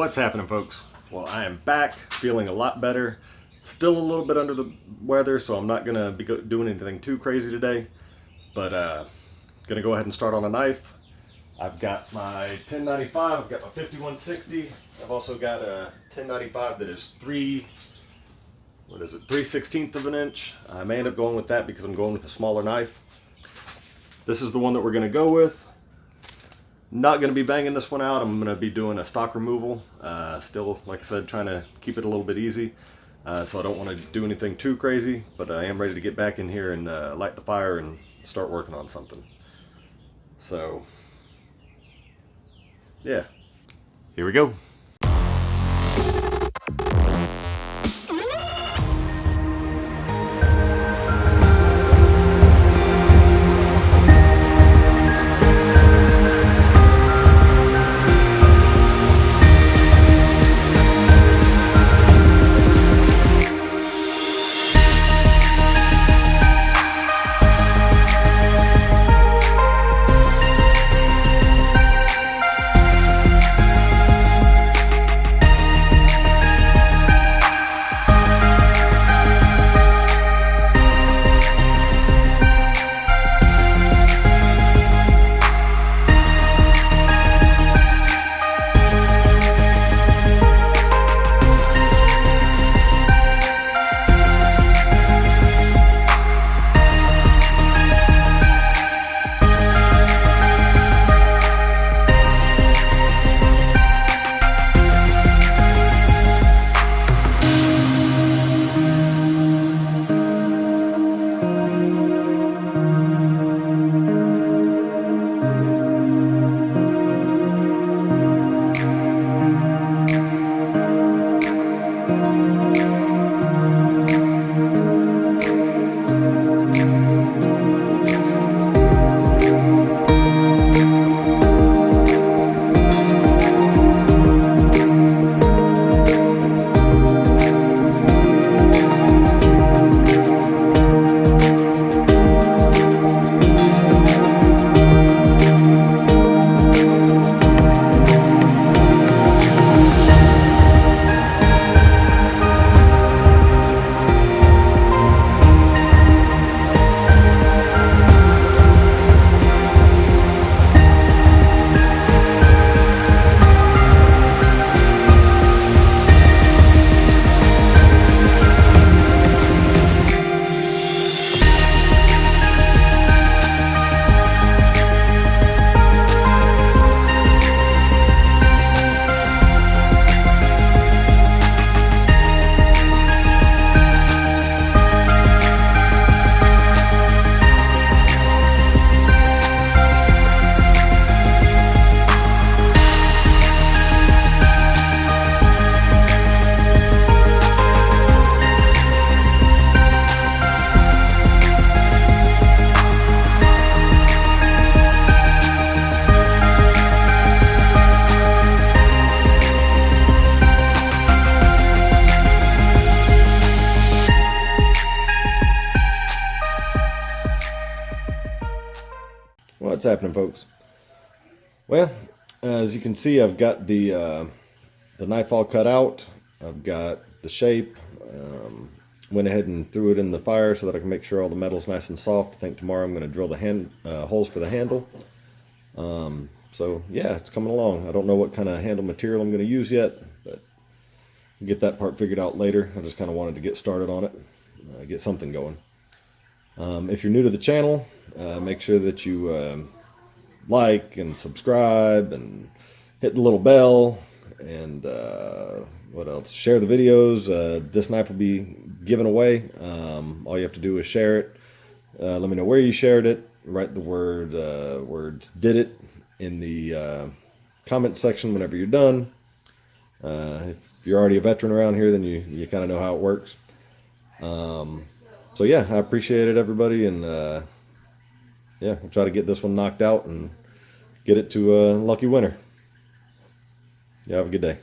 What's happening, folks? Well, I am back, feeling a lot better. Still a little bit under the weather, so I'm not going to be doing anything too crazy today. But going to go ahead and start on a knife. I've got my 1095, I've got my 5160. I've also got a 1095 that is 3/16 of an inch. I may end up going with that because I'm going with a smaller knife. This is the one that we're going to go with. Not going to be banging this one out. I'm going to be doing a stock removal. Still, like I said, trying to keep it a little bit easy. So I don't want to do anything too crazy, but I am ready to get back in here and light the fire and start working on something. So, yeah, here we go. What's happening, folks? Well, as you can see, I've got the knife all cut out. I've got the shape. Went ahead and threw it in the fire so that I can make sure all the metal's nice and soft. I think tomorrow I'm going to drill the holes for the handle. So yeah, it's coming along. I don't know what kind of handle material I'm going to use yet, but we'll get that part figured out later. I just kind of wanted to get started on it, get something going. If you're new to the channel, make sure that you like and subscribe and hit the little bell, and what else? Share the videos. This knife will be given away. All you have to do is share it. Let me know where you shared it. Write the words "did it" in the comment section whenever you're done. If you're already a veteran around here, then you kind of know how it works. So yeah, I appreciate it, everybody, and yeah, we'll try to get this one knocked out and get it to a lucky winner. Yeah, have a good day.